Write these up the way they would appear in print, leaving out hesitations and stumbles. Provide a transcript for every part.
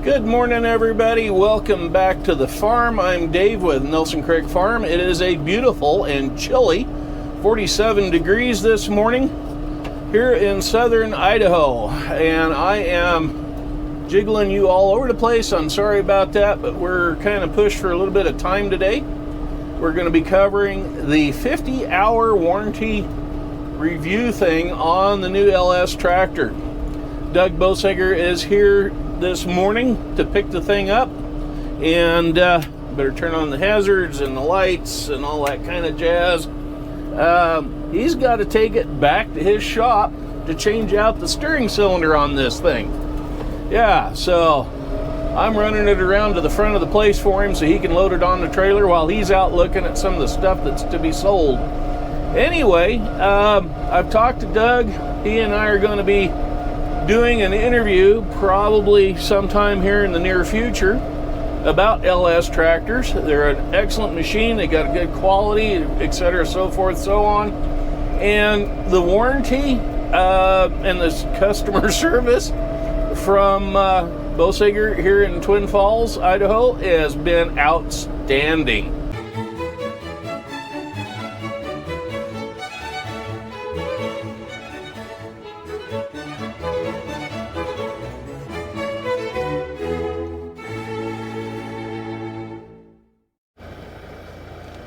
Good morning, everybody. Welcome back to the farm. I'm Dave with Nelson Creek Farm. It is a beautiful and chilly 47 degrees this morning here in southern Idaho, and I am jiggling you all over the place. I'm sorry about that, but we're kind of pushed for a little bit of time today. We're going to be covering the 50-hour warranty review thing on the new LS tractor. Doug Bosager is here this morning to pick the thing up, and better turn on the hazards and the lights and all that kind of jazz. He's got to take it back to his shop to change out the steering cylinder on this thing. Yeah, so I'm running it around to the front of the place for him so he can load it on the trailer while he's out looking at some of the stuff that's to be sold. Anyway, I've talked to Doug. He and I are going to be doing an interview probably sometime here in the near future about LS tractors. They're an excellent machine. They got a good quality, etc., so forth, so on. And the warranty and the customer service from Bosager here in Twin Falls, Idaho, has been outstanding.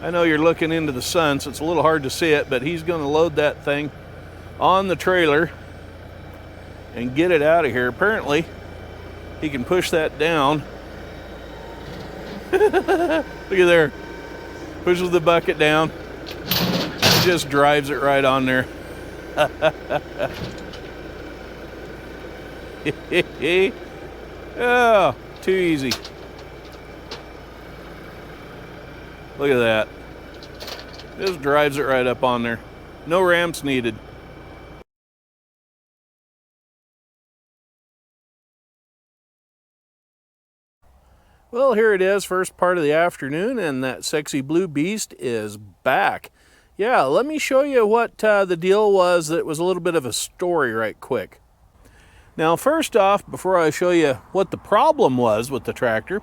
I know you're looking into the sun, so it's a little hard to see it, but he's going to load that thing on the trailer and get it out of here. Apparently, he can push that down. Look at there. Pushes the bucket down. Just drives it right on there. Oh, too easy. Look at that. Just drives it right up on there. No ramps needed. Well, here it is, first part of the afternoon, and that sexy blue beast is back. Yeah, let me show you what the deal was. That was a little bit of a story right quick. Now, first off, before I show you what the problem was with the tractor,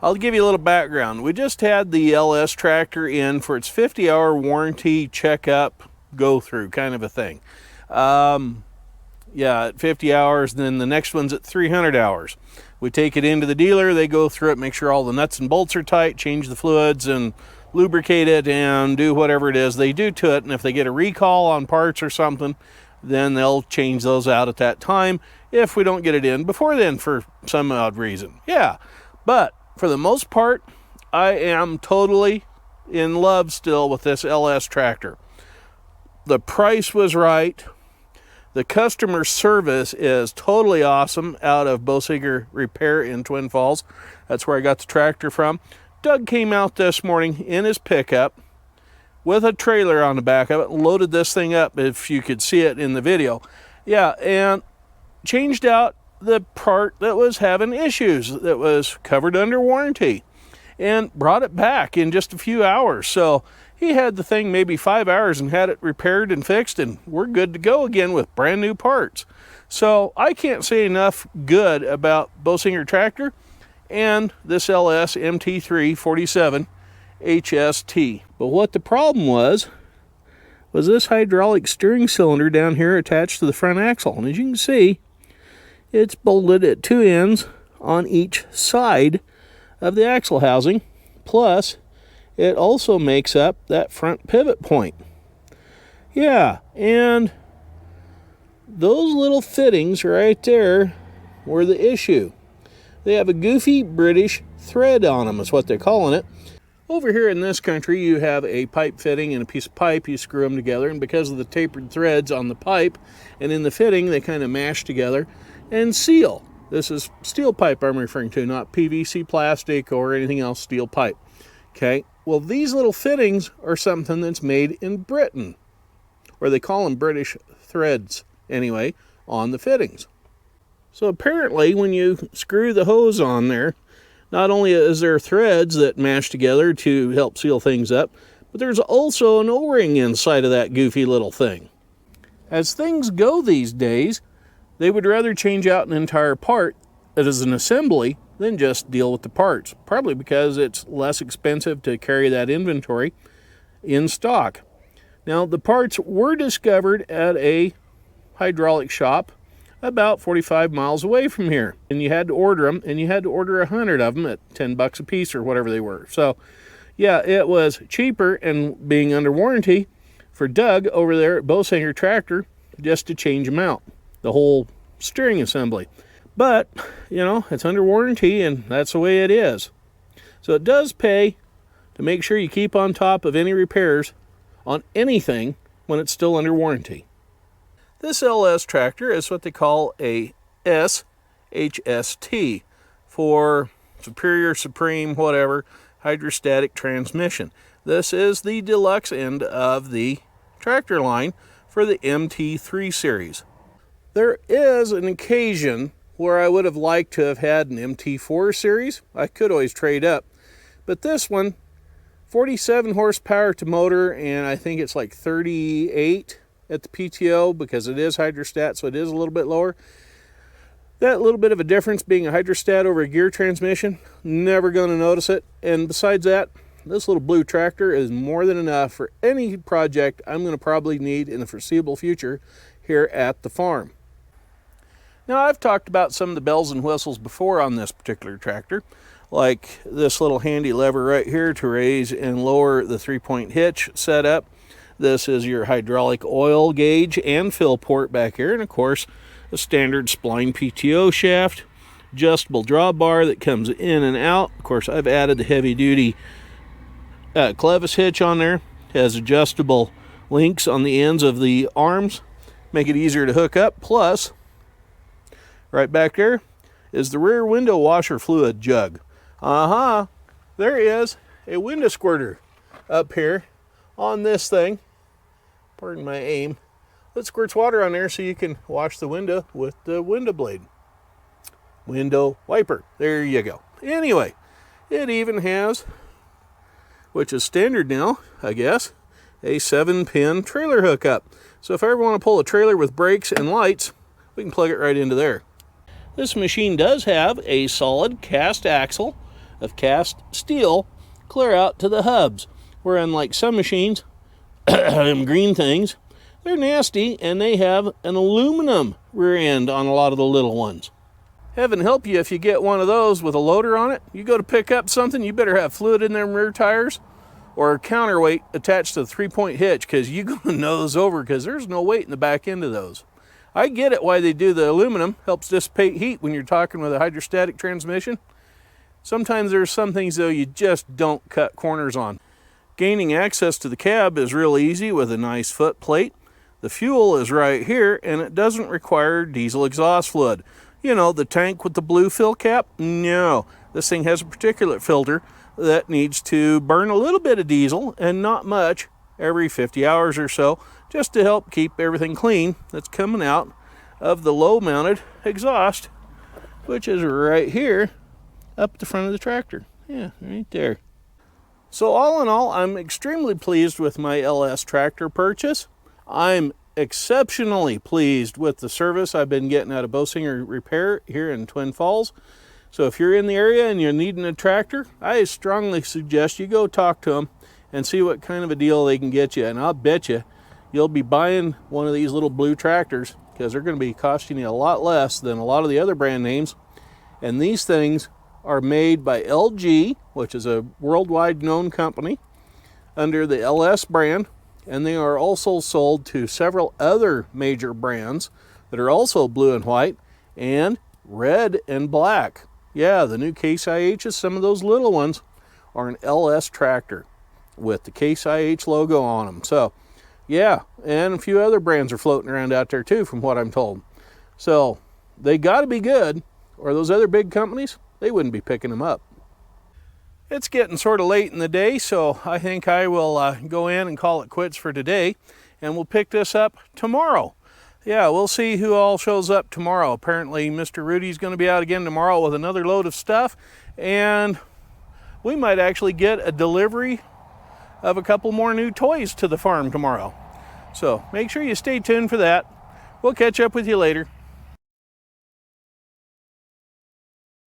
I'll give you a little background. We just had the LS tractor in for its 50-hour warranty checkup, go-through kind of a thing. Yeah, at 50 hours, then the next one's at 300 hours. We take it into the dealer, they go through it, make sure all the nuts and bolts are tight, change the fluids and lubricate it and do whatever it is they do to it. And if they get a recall on parts or something, then they'll change those out at that time if we don't get it in before then for some odd reason. Yeah, but for the most part, I am totally in love still with this LS tractor. The price was right. The customer service is totally awesome out of Bosager Repair in Twin Falls. That's where I got the tractor from. Doug came out this morning in his pickup with a trailer on the back of it, loaded this thing up, if you could see it in the video. Yeah, and changed out the part that was having issues, that was covered under warranty, and brought it back in just a few hours. So he had the thing maybe 5 hours and had it repaired and fixed, and we're good to go again with brand new parts. So I can't say enough good about Bosager tractor and this LS MT3-47 HST. But what the problem was this hydraulic steering cylinder down here attached to the front axle. And as you can see, it's bolted at two ends on each side of the axle housing, plus it also makes up that front pivot point. Yeah, and those little fittings right there were the issue. They have a goofy British thread on them, is what they're calling it. Over here in this country, you have a pipe fitting and a piece of pipe. You screw them together, and because of the tapered threads on the pipe and in the fitting, they kind of mash together and seal. This is steel pipe I'm referring to, not PVC plastic or anything else, steel pipe. Okay, well, these little fittings are something that's made in Britain, or they call them British threads anyway, on the fittings. So apparently when you screw the hose on there, not only is there threads that mash together to help seal things up, but there's also an O-ring inside of that goofy little thing. As things go these days, they would rather change out an entire part that is an assembly than just deal with the parts, probably because it's less expensive to carry that inventory in stock. Now, the parts were discovered at a hydraulic shop about 45 miles away from here, and you had to order them, and you had to order 100 of them at 10 bucks a piece or whatever they were. So yeah, it was cheaper and being under warranty for Doug over there at Bowsinger Tractor just to change them out, the whole steering assembly. But you know, it's under warranty, and that's the way it is. So it does pay to make sure you keep on top of any repairs on anything when it's still under warranty. This LS tractor is what they call a SHST, for Superior, Supreme, whatever, hydrostatic transmission. This is the deluxe end of the tractor line for the MT3 series. There is an occasion where I would have liked to have had an MT4 series. I could always trade up, but this one, 47 horsepower to motor, and I think it's like 38 at the PTO because it is hydrostat, so it is a little bit lower. That little bit of a difference being a hydrostat over a gear transmission, never going to notice it. And besides that, this little blue tractor is more than enough for any project I'm going to probably need in the foreseeable future here at the farm. Now, I've talked about some of the bells and whistles before on this particular tractor, like this little handy lever right here to raise and lower the 3-point hitch setup. This is your hydraulic oil gauge and fill port back here, and of course a standard spline PTO shaft, adjustable drawbar that comes in and out. Of course, I've added the heavy duty clevis hitch on there. It has adjustable links on the ends of the arms, make it easier to hook up. Plus, right back there is the rear window washer fluid jug. There is a window squirter up here on this thing. Pardon my aim. That squirts water on there so you can wash the window with the window blade. Window wiper. There you go. Anyway, it even has, which is standard now, I guess, a 7-pin trailer hookup. So if I ever want to pull a trailer with brakes and lights, we can plug it right into there. This machine does have a solid cast axle of cast steel clear out to the hubs, where unlike some machines, them green things, they're nasty and they have an aluminum rear end on a lot of the little ones. Heaven help you if you get one of those with a loader on it. You go to pick up something, you better have fluid in them rear tires or a counterweight attached to the 3-point hitch, because you're going to nose over because there's no weight in the back end of those. I get it why they do the aluminum. Helps dissipate heat when you're talking with a hydrostatic transmission. Sometimes there's some things, though, you just don't cut corners on. Gaining access to the cab is real easy with a nice foot plate. The fuel is right here, and it doesn't require diesel exhaust fluid. You know, the tank with the blue fill cap? No. This thing has a particulate filter that needs to burn a little bit of diesel, and not much, every 50 hours or so, just to help keep everything clean that's coming out of the low-mounted exhaust, which is right here up the front of the tractor. Yeah, right there. So all in all, I'm extremely pleased with my LS tractor purchase. I'm exceptionally pleased with the service I've been getting out of Bowsinger Repair here in Twin Falls. So if you're in the area and you're needing a tractor, I strongly suggest you go talk to them and see what kind of a deal they can get you. And I'll bet you'll be buying one of these little blue tractors, because they're going to be costing you a lot less than a lot of the other brand names. And these things are made by LG, which is a worldwide known company, under the LS brand, and they are also sold to several other major brands that are also blue and white and red and black. Yeah, the new Case IHs, some of those little ones, are an LS tractor with the Case IH logo on them. So yeah, and a few other brands are floating around out there too, from what I'm told. So they got to be good, or those other big companies, they wouldn't be picking them up. It's getting sort of late in the day, so I think I will go in and call it quits for today, and we'll pick this up tomorrow. Yeah, we'll see who all shows up tomorrow. Apparently Mr. Rudy's going to be out again tomorrow with another load of stuff, and we might actually get a delivery of a couple more new toys to the farm tomorrow. So make sure you stay tuned for that. We'll catch up with you later.